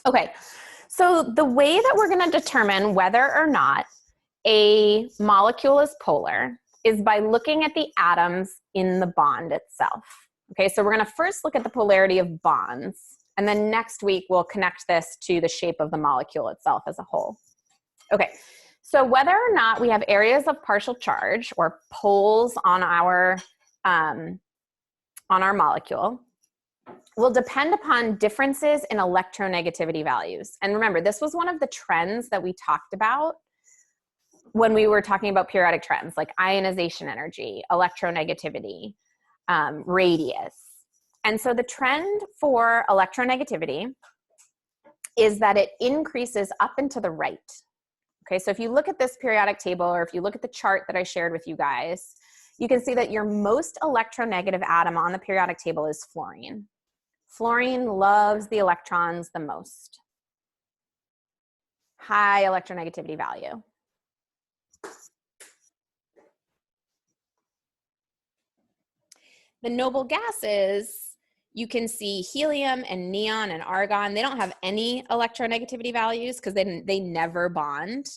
Okay, so the way that we're going to determine whether or not a molecule is polar is by looking at the atoms in the bond itself. Okay, so we're going to first look at the polarity of bonds, and then next week we'll connect this to the shape of the molecule itself as a whole. Okay, so whether or not we have areas of partial charge or poles on our molecule will depend upon differences in electronegativity values. And remember, this was one of the trends that we talked about when we were talking about periodic trends, like ionization energy, electronegativity, radius. And so the trend for electronegativity is that it increases up and to the right. Okay, so if you look at this periodic table, or if you look at the chart that I shared with you guys, you can see that your most electronegative atom on the periodic table is fluorine. Fluorine loves the electrons the most. High electronegativity value. The noble gases, you can see helium and neon and argon. They don't have any electronegativity values because they never bond.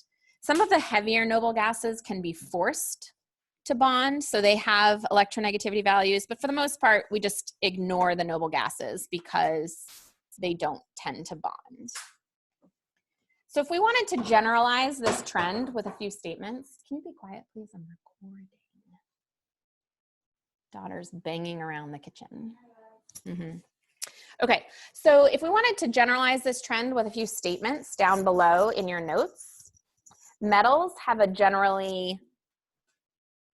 Some of the heavier noble gases can be forced to bond, so they have electronegativity values, but for the most part, we just ignore the noble gases because they don't tend to bond. So if we wanted to generalize this trend with a few statements, can you be quiet, please? I'm recording. Daughter's banging around the kitchen. Okay, so if we wanted to generalize this trend with a few statements down below in your notes, metals have a generally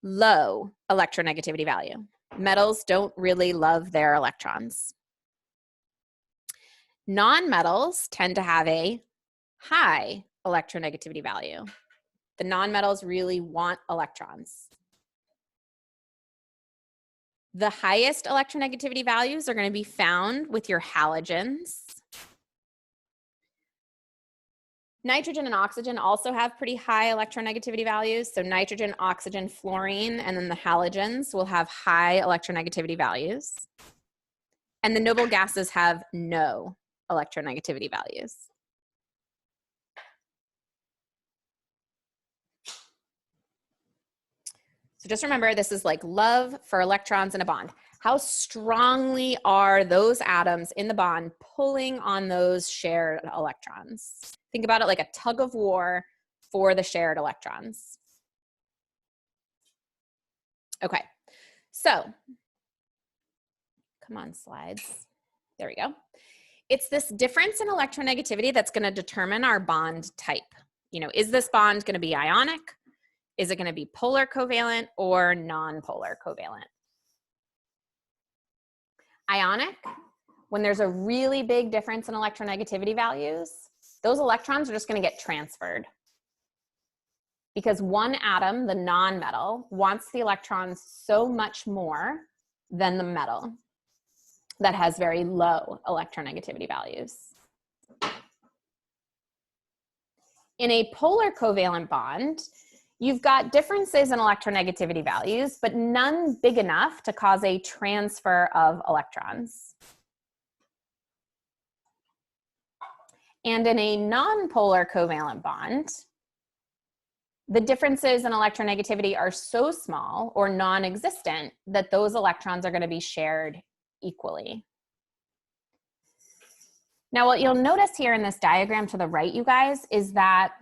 low electronegativity value. Metals don't really love their electrons. Non-metals tend to have a high electronegativity value. The non-metals really want electrons. The highest electronegativity values are going to be found with your halogens. Nitrogen and oxygen also have pretty high electronegativity values. So nitrogen, oxygen, fluorine, and then the halogens will have high electronegativity values. And the noble gases have no electronegativity values. So just remember, this is like love for electrons in a bond. How strongly are those atoms in the bond pulling on those shared electrons? Think about it like a tug of war for the shared electrons. Okay, so come on, slides. There we go. It's this difference in electronegativity that's going to determine our bond type. You know, is this bond going to be ionic? Is it going to be polar covalent or non-polar covalent? Ionic, when there's a really big difference in electronegativity values, those electrons are just going to get transferred. Because one atom, the non-metal, wants the electrons so much more than the metal that has very low electronegativity values. In a polar covalent bond, you've got differences in electronegativity values, but none big enough to cause a transfer of electrons. And in a non-polar covalent bond, the differences in electronegativity are so small or non-existent that those electrons are going to be shared equally. Now, what you'll notice here in this diagram to the right, you guys, is that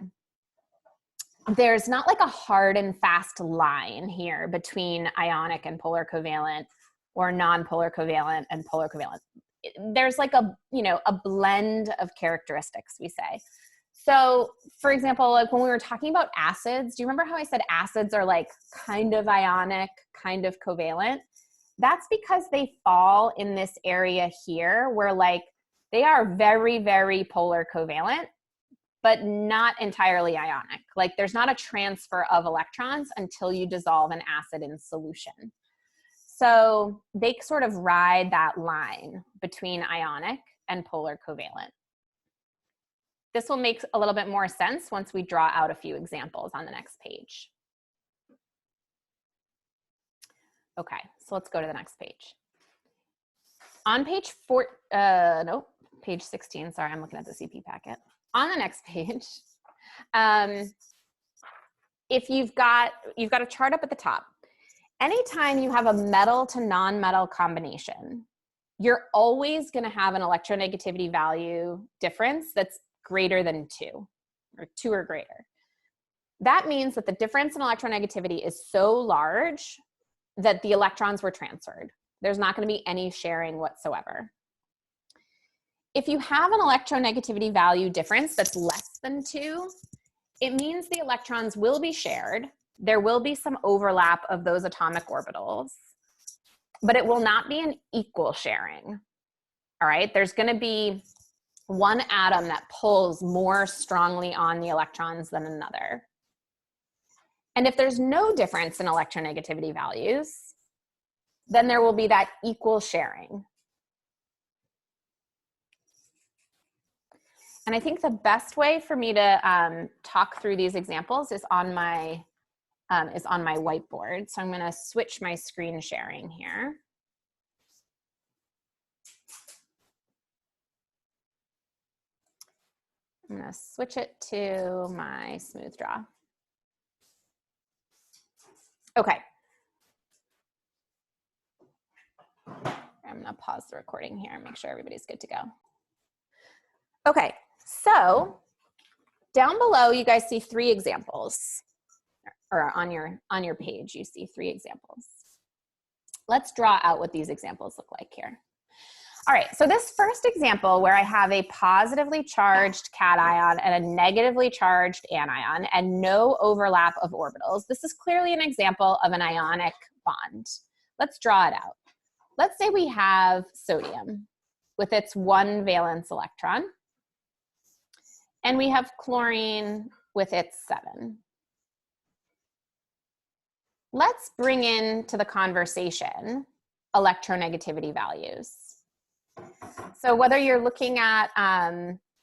there's not like a hard and fast line here between ionic and polar covalent or non-polar covalent and polar covalent. There's like a, you know, a blend of characteristics, we say. So for example, like when we were talking about acids, do you remember how I said acids are like kind of ionic, kind of covalent? That's because they fall in this area here where like they are very, very polar covalent, but not entirely ionic. Like there's not a transfer of electrons until you dissolve an acid in solution. So they sort of ride that line between ionic and polar covalent. This will make a little bit more sense once we draw out a few examples on the next page. Okay, so let's go to the next page. On page page 16, sorry, I'm looking at the CP packet. On the next page, if you've got a chart up at the top, anytime you have a metal to non-metal combination, you're always going to have an electronegativity value difference that's greater than 2, or 2 or greater. That means that the difference in electronegativity is so large that the electrons were transferred. There's not going to be any sharing whatsoever. If you have an electronegativity value difference that's less than 2, it means the electrons will be shared. There will be some overlap of those atomic orbitals, but it will not be an equal sharing. All right, there's going to be one atom that pulls more strongly on the electrons than another. And if there's no difference in electronegativity values, then there will be that equal sharing. And I think the best way for me to talk through these examples is on my whiteboard. So I'm going to switch my screen sharing here. I'm going to switch it to my smooth draw. Okay. I'm going to pause the recording here and make sure everybody's good to go. Okay, so down below you guys see 3 examples, or on your page you see 3 examples. Let's draw out what these examples look like here. All right, so this first example where I have a positively charged cation and a negatively charged anion and no overlap of orbitals, this is clearly an example of an ionic bond. Let's draw it out. Let's say we have sodium with its 1 valence electron, and we have chlorine with its 7. Let's bring into the conversation electronegativity values. So whether you're looking at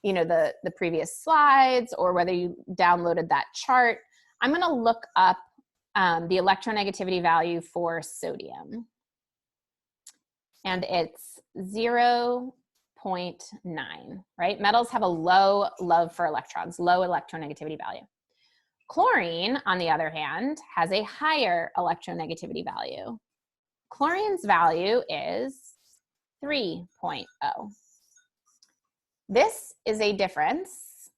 you know, the previous slides, or whether you downloaded that chart, I'm going to look up the electronegativity value for sodium. And it's 0.9, right? Metals have a low love for electrons, low electronegativity value. Chlorine, on the other hand, has a higher electronegativity value. Chlorine's value is 3.0. This is a difference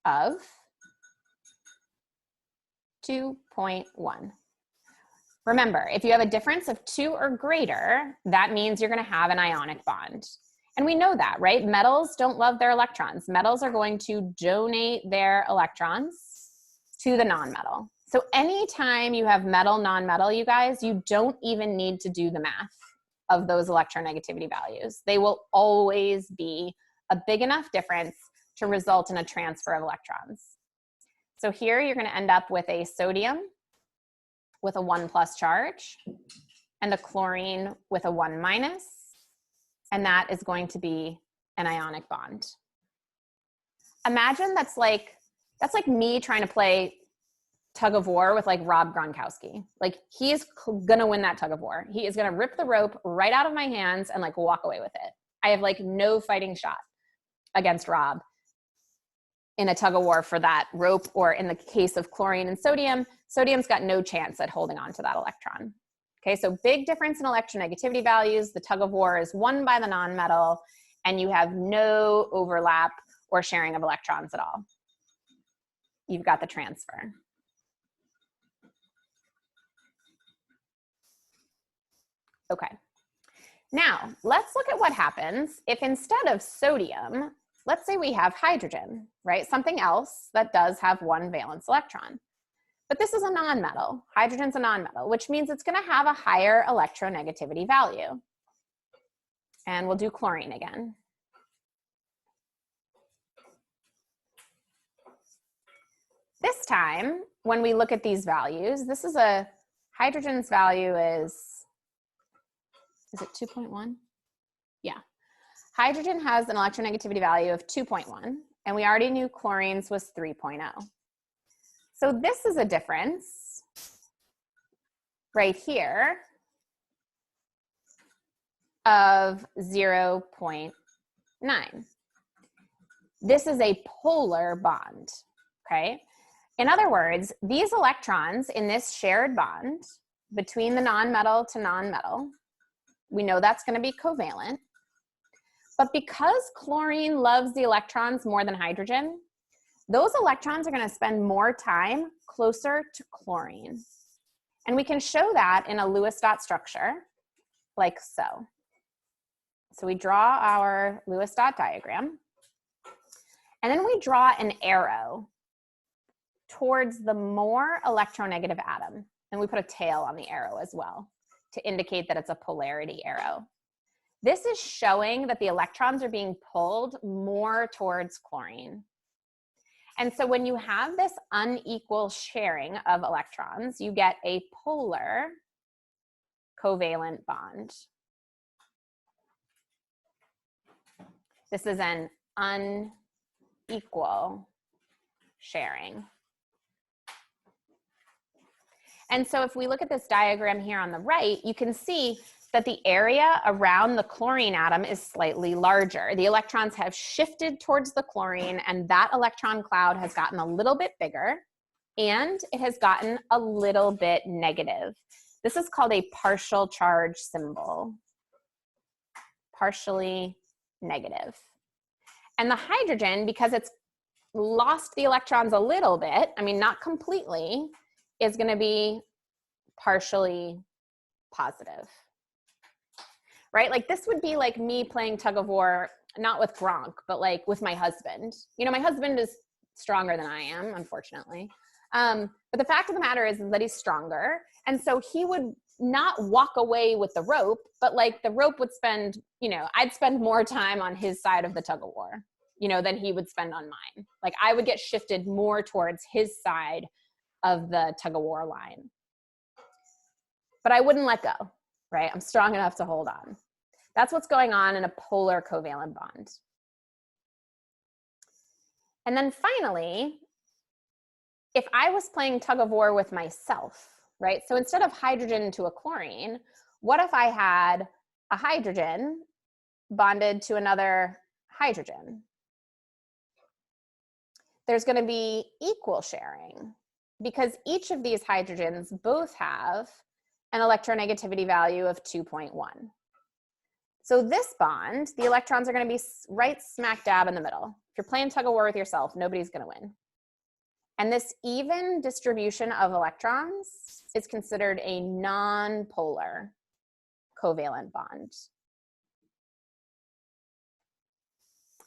of 2.1. Remember, if you have a difference of 2 or greater, that means you're going to have an ionic bond. And we know that, right? Metals don't love their electrons. Metals are going to donate their electrons to the nonmetal. So anytime you have metal, nonmetal, you guys, you don't even need to do the math of those electronegativity values. They will always be a big enough difference to result in a transfer of electrons. So here you're going to end up with a sodium with a 1+ charge and a chlorine with a 1-, and that is going to be an ionic bond. Imagine that's like me trying to play tug of war with like Rob Gronkowski. Like, he is gonna win that tug of war. He is gonna rip the rope right out of my hands and like walk away with it. I have like no fighting shot against Rob in a tug of war for that rope, or in the case of chlorine and sodium, sodium's got no chance at holding on to that electron. Okay, so big difference in electronegativity values. The tug of war is won by the nonmetal, and you have no overlap or sharing of electrons at all. You've got the transfer. Okay, now let's look at what happens if instead of sodium, let's say we have hydrogen, right? Something else that does have 1 valence electron. But this is a nonmetal. Hydrogen's a nonmetal, which means it's going to have a higher electronegativity value. And we'll do chlorine again. This time, when we look at these values, this is a, hydrogen's value is it 2.1? Yeah. Hydrogen has an electronegativity value of 2.1, and we already knew chlorine's was 3.0. So this is a difference right here of 0.2. 9. This is a polar bond, okay? In other words, these electrons in this shared bond between the nonmetal to nonmetal, we know that's going to be covalent. But because chlorine loves the electrons more than hydrogen, those electrons are going to spend more time closer to chlorine. And we can show that in a Lewis dot structure, like so. So we draw our Lewis dot diagram, and then we draw an arrow towards the more electronegative atom. And we put a tail on the arrow as well to indicate that it's a polarity arrow. This is showing that the electrons are being pulled more towards chlorine. And so when you have this unequal sharing of electrons, you get a polar covalent bond. This is an unequal sharing. And so if we look at this diagram here on the right, you can see that the area around the chlorine atom is slightly larger. The electrons have shifted towards the chlorine, and that electron cloud has gotten a little bit bigger, and it has gotten a little bit negative. This is called a partial charge symbol, partially negative. And the hydrogen, because it's lost the electrons a little bit, I mean, not completely, is going to be partially positive. Right? Like this would be like me playing tug of war, not with Gronk, but like with my husband. You know, my husband is stronger than I am, unfortunately. But the fact of the matter is that he's stronger. And so he would not walk away with the rope, but like the rope would spend, you know, I'd spend more time on his side of the tug of war, you know, than he would spend on mine. Like I would get shifted more towards his side of the tug of war line. But I wouldn't let go, right? I'm strong enough to hold on. That's what's going on in a polar covalent bond. And then finally, if I was playing tug of war with myself, right? So instead of hydrogen to a chlorine, what if I had a hydrogen bonded to another hydrogen? There's going to be equal sharing because each of these hydrogens both have an electronegativity value of 2.1. So this bond, the electrons are going to be right smack dab in the middle. If you're playing tug of war with yourself, nobody's going to win. And this even distribution of electrons is considered a non-polar covalent bond.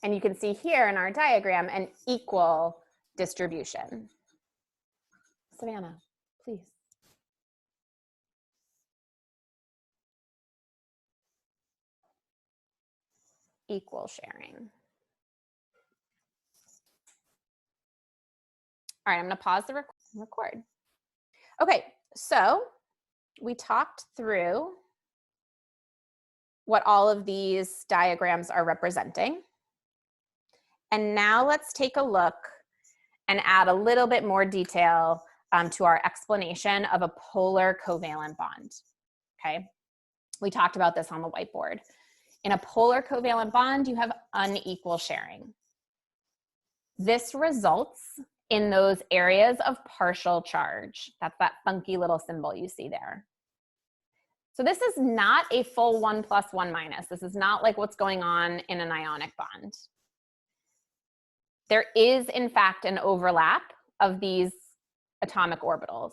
And you can see here in our diagram an equal distribution. Savannah, please. Equal sharing. All right, I'm going to pause the record. Okay, so we talked through what all of these diagrams are representing. And now let's take a look and add a little bit more detail to our explanation of a polar covalent bond, okay? We talked about this on the whiteboard. In a polar covalent bond, you have unequal sharing. This results in those areas of partial charge. That's that funky little symbol you see there. So this is not a full 1 plus 1 minus. This is not like what's going on in an ionic bond. There is, in fact, an overlap of these atomic orbitals.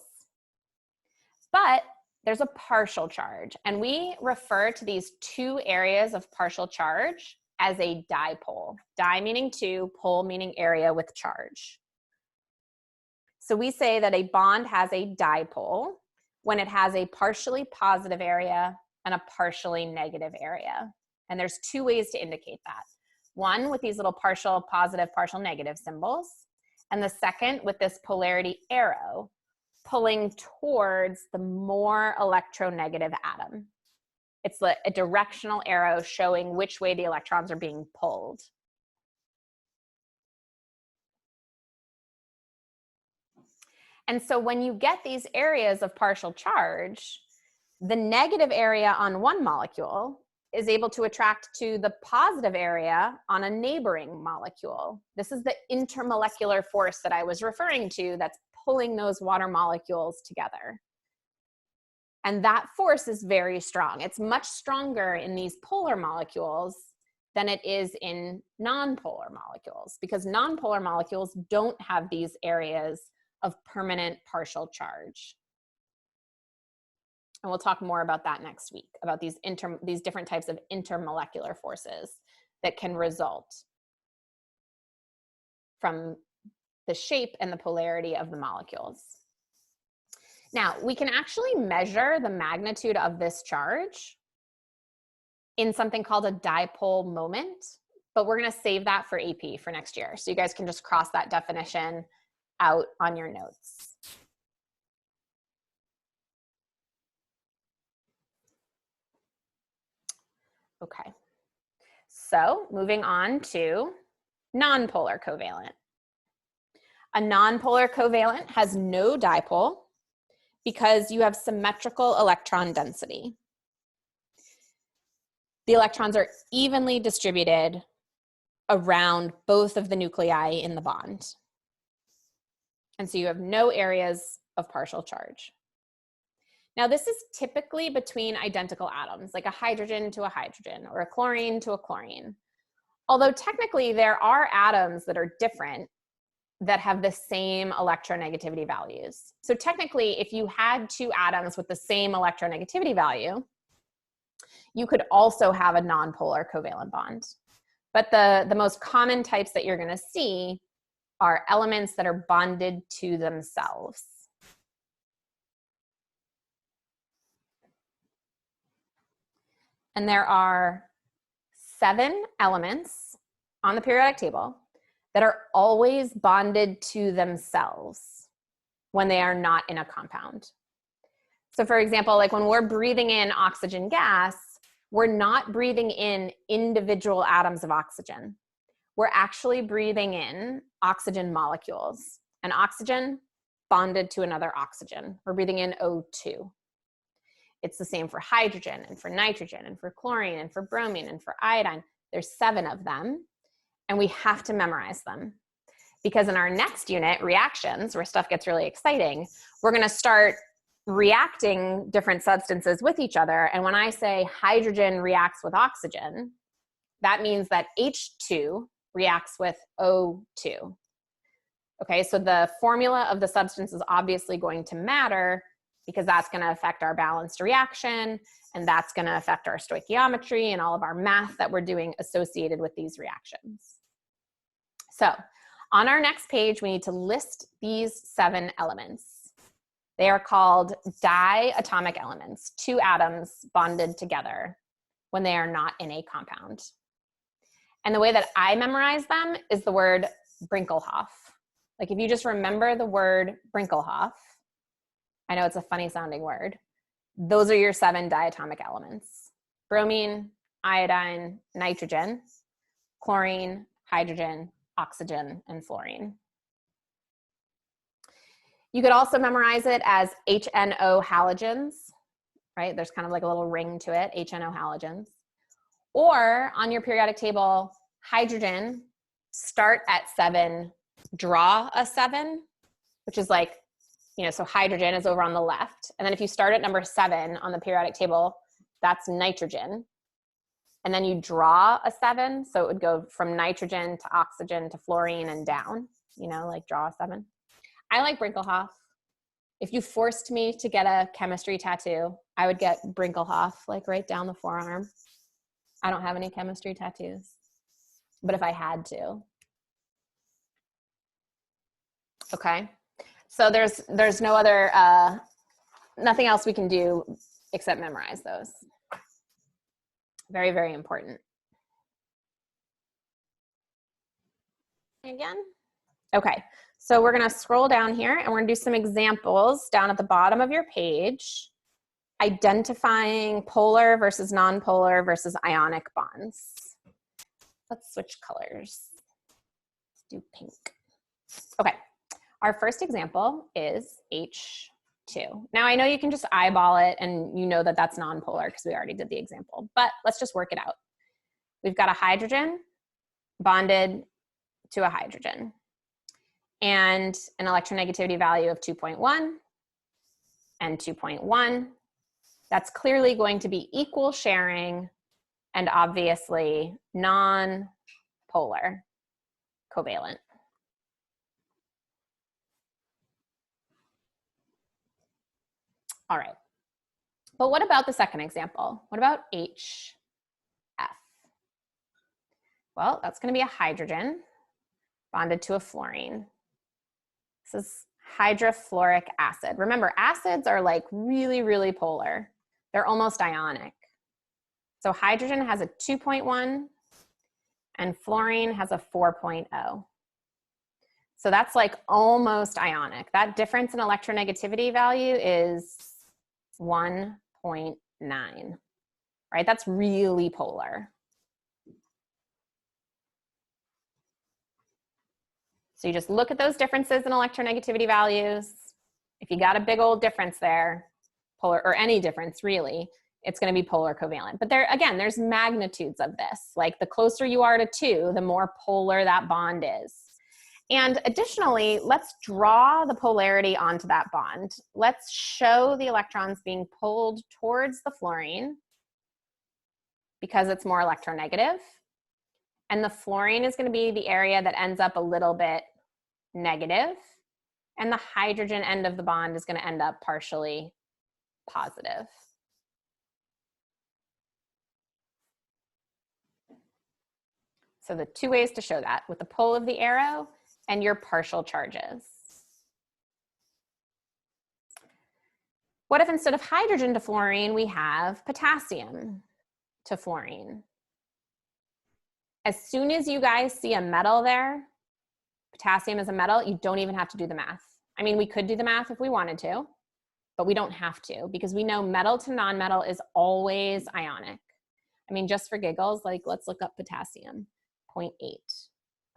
But there's a partial charge, and we refer to these two areas of partial charge as a dipole. Di meaning two, pole meaning area with charge. So we say that a bond has a dipole when it has a partially positive area and a partially negative area. And there's two ways to indicate that. One with these little partial positive, partial negative symbols, and the second with this polarity arrow pulling towards the more electronegative atom. It's a directional arrow showing which way the electrons are being pulled. And so when you get these areas of partial charge, the negative area on one molecule is able to attract to the positive area on a neighboring molecule. This is the intermolecular force that I was referring to that's pulling those water molecules together. And that force is very strong. It's much stronger in these polar molecules than it is in nonpolar molecules, because nonpolar molecules don't have these areas of permanent partial charge. And we'll talk more about that next week, about these different types of intermolecular forces that can result from the shape and the polarity of the molecules. Now, we can actually measure the magnitude of this charge in something called a dipole moment, but we're going to save that for AP for next year. So you guys can just cross that definition out on your notes. Okay, so moving on to nonpolar covalent. A nonpolar covalent has no dipole because you have symmetrical electron density. The electrons are evenly distributed around both of the nuclei in the bond. And so you have no areas of partial charge. Now, this is typically between identical atoms, like a hydrogen to a hydrogen or a chlorine to a chlorine. Although technically there are atoms that are different that have the same electronegativity values. So technically, if you had two atoms with the same electronegativity value, you could also have a nonpolar covalent bond. But the most common types that you're going to see are elements that are bonded to themselves. And there are 7 elements on the periodic table that are always bonded to themselves when they are not in a compound. So for example, like when we're breathing in oxygen gas, we're not breathing in individual atoms of oxygen. We're actually breathing in oxygen molecules, and oxygen bonded to another oxygen. We're breathing in O2. It's the same for hydrogen and for nitrogen and for chlorine and for bromine and for iodine. There's 7 of them, and we have to memorize them. Because in our next unit, reactions, where stuff gets really exciting, we're going to start reacting different substances with each other. And when I say hydrogen reacts with oxygen, that means that H2 reacts with O2. Okay, so the formula of the substance is obviously going to matter because that's going to affect our balanced reaction, and that's going to affect our stoichiometry and all of our math that we're doing associated with these reactions. So on our next page, we need to list these 7 elements. They are called diatomic elements, 2 atoms bonded together when they are not in a compound. And the way that I memorize them is the word Brinkelhoff. Like if you just remember the word Brinkelhoff, I know it's a funny sounding word, those are your 7 diatomic elements: bromine, iodine, nitrogen, chlorine, hydrogen, oxygen, and fluorine. You could also memorize it as HNO halogens, right? There's kind of like a little ring to it, HNO halogens. Or on your periodic table, hydrogen, start at 7, draw a 7, which is like, you know, so hydrogen is over on the left. And then if you start at number 7 on the periodic table, that's nitrogen. And then you draw a 7, so it would go from nitrogen to oxygen to fluorine and down, you know, like draw a 7. I like Brinkelhoff. If you forced me to get a chemistry tattoo, I would get Brinkelhoff, like right down the forearm. I don't have any chemistry tattoos, but if I had to. Okay, so there's no other, nothing else we can do except memorize those. Very, very important. Again. Okay, so we're gonna scroll down here and we're gonna do some examples down at the bottom of your page, identifying polar versus nonpolar versus ionic bonds. Let's switch colors. Let's do pink. Okay, our first example is H2. 2. Now I know you can just eyeball it and you know that that's nonpolar because we already did the example, but let's just work it out. We've got a hydrogen bonded to a hydrogen and an electronegativity value of 2.1 and 2.1. That's clearly going to be equal sharing and obviously non-polar covalent. All right, but what about the second example? What about HF? Well, that's going to be a hydrogen bonded to a fluorine. This is hydrofluoric acid. Remember, acids are like really, really polar. They're almost ionic. So hydrogen has a 2.1 and fluorine has a 4.0. So that's like almost ionic. That difference in electronegativity value is 1.9, right? That's really polar. So you just look at those differences in electronegativity values. If you got a big old difference there, polar, or any difference really, it's going to be polar covalent. But there, again, there's magnitudes of this. Like the closer you are to 2, the more polar that bond is. And additionally, let's draw the polarity onto that bond. Let's show the electrons being pulled towards the fluorine because it's more electronegative. And the fluorine is going to be the area that ends up a little bit negative. And the hydrogen end of the bond is going to end up partially positive. So the 2 ways to show that with the pull of the arrow and your partial charges. What if instead of hydrogen to fluorine, we have potassium to fluorine? As soon as you guys see a metal there, potassium is a metal, you don't even have to do the math. I mean, we could do the math if we wanted to, but we don't have to because we know metal to nonmetal is always ionic. I mean, just for giggles, like let's look up potassium, 0.8.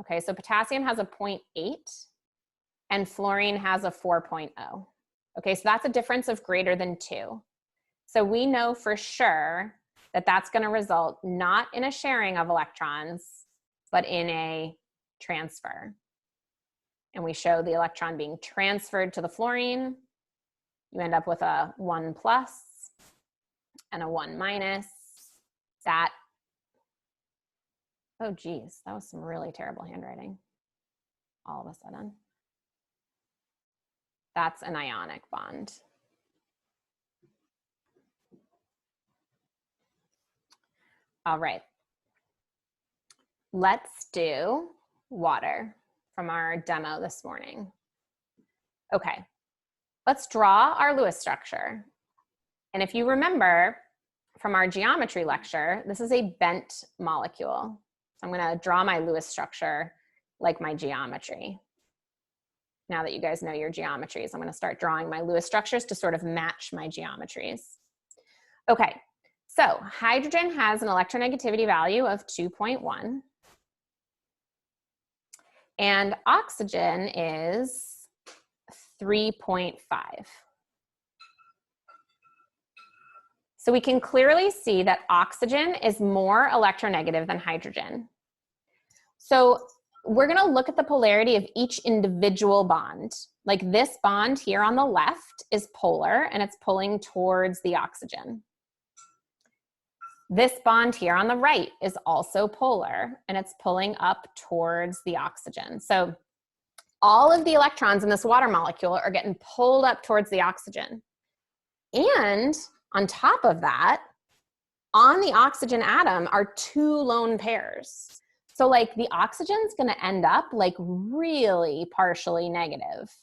Okay, so potassium has a 0.8 and fluorine has a 4.0. Okay, so that's a difference of greater than 2. So we know for sure that that's going to result not in a sharing of electrons, but in a transfer. And we show the electron being transferred to the fluorine. You end up with a 1 plus and a 1 minus. That, oh geez, that was some really terrible handwriting all of a sudden. That's an ionic bond. All right, let's do water from our demo this morning. Okay, let's draw our Lewis structure. And if you remember from our geometry lecture, this is a bent molecule. So I'm gonna draw my Lewis structure like my geometry. Now that you guys know your geometries, I'm gonna start drawing my Lewis structures to sort of match my geometries. Okay. So hydrogen has an electronegativity value of 2.1 and oxygen is 3.5. So we can clearly see that oxygen is more electronegative than hydrogen. So we're going to look at the polarity of each individual bond. Like this bond here on the left is polar and it's pulling towards the oxygen. This bond here on the right is also polar and it's pulling up towards the oxygen. So all of the electrons in this water molecule are getting pulled up towards the oxygen. And on top of that, on the oxygen atom are 2 lone pairs. So like the oxygen's gonna end up like really partially negative.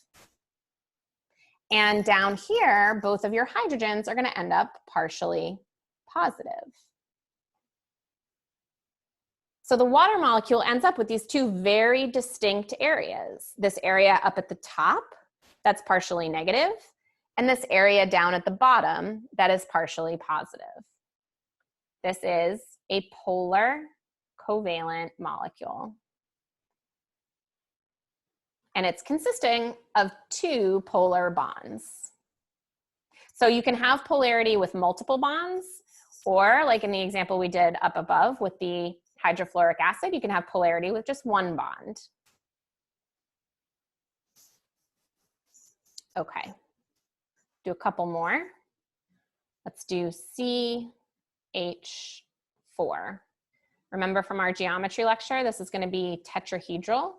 And down here, both of your hydrogens are gonna end up partially positive. So the water molecule ends up with these 2 very distinct areas. This area up at the top, that's partially negative, and this area down at the bottom, that is partially positive. This is a polar covalent molecule. And it's consisting of 2 polar bonds. So you can have polarity with multiple bonds, or like in the example we did up above with the hydrofluoric acid, you can have polarity with just one bond. Okay, do a couple more. Let's do CH4. Remember from our geometry lecture, this is going to be tetrahedral.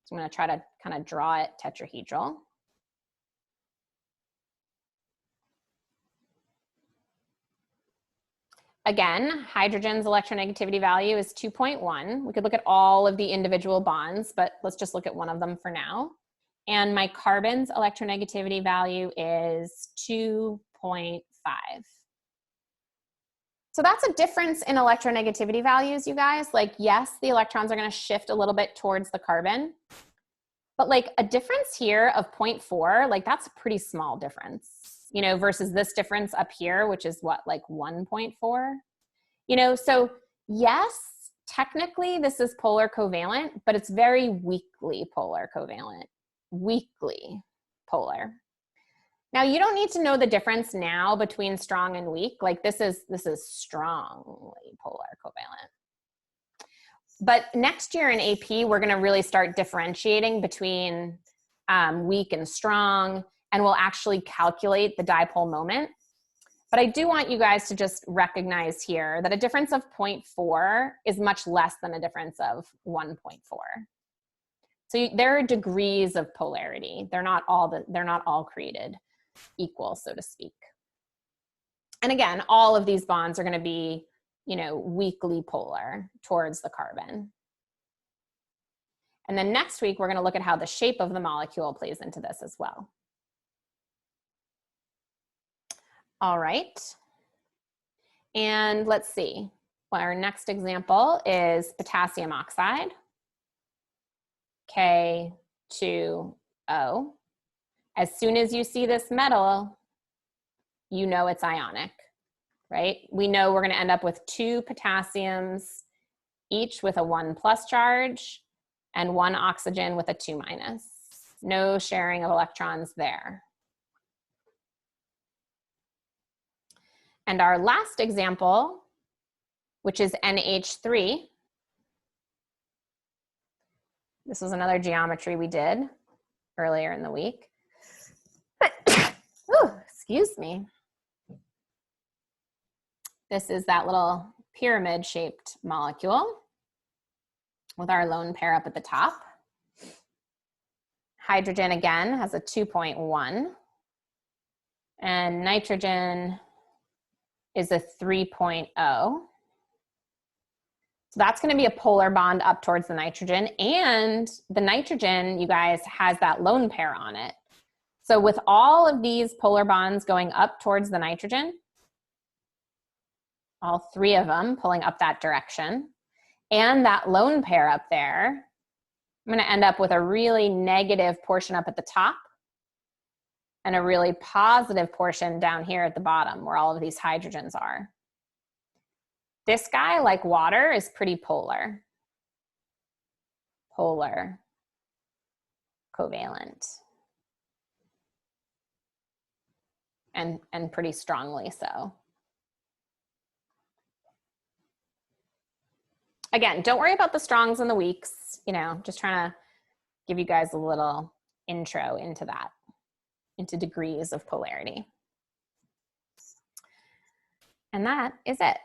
So I'm going to try to kind of draw it tetrahedral. Again, hydrogen's electronegativity value is 2.1. We could look at all of the individual bonds, but let's just look at one of them for now. And my carbon's electronegativity value is 2.5. So that's a difference in electronegativity values, you guys. Like, yes, the electrons are going to shift a little bit towards the carbon, but like a difference here of 0.4, like that's a pretty small difference, you know, versus this difference up here, which is what, like 1.4, you know? So yes, technically this is polar covalent, but it's very weakly polar covalent, weakly polar. Now you don't need to know the difference now between strong and weak. Like this is strongly polar covalent. But next year in AP, we're going to really start differentiating between weak and strong, and we'll actually calculate the dipole moment. But I do want you guys to just recognize here that a difference of 0.4 is much less than a difference of 1.4. So there are degrees of polarity. They're not all created equal, so to speak. And again, all of these bonds are going to be, you know, weakly polar towards the carbon. And then next week, we're going to look at how the shape of the molecule plays into this as well. All right. And let's see. Well, our next example is potassium oxide, K2O. As soon as you see this metal, you know it's ionic, right? We know we're going to end up with 2 potassiums, each with a 1+ charge, and 1 oxygen with a 2-. No sharing of electrons there. And our last example, which is NH3. This was another geometry we did earlier in the week. Ooh, excuse me. This is that little pyramid-shaped molecule with our lone pair up at the top. Hydrogen, again, has a 2.1. And nitrogen is a 3.0. So that's going to be a polar bond up towards the nitrogen. And the nitrogen, you guys, has that lone pair on it. So with all of these polar bonds going up towards the nitrogen, all 3 of them pulling up that direction, and that lone pair up there, I'm going to end up with a really negative portion up at the top and a really positive portion down here at the bottom where all of these hydrogens are. This guy, like water, is pretty polar. Polar covalent. And pretty strongly so. Again, don't worry about the strongs and the weaks, you know, just trying to give you guys a little intro into that, into degrees of polarity. And that is it.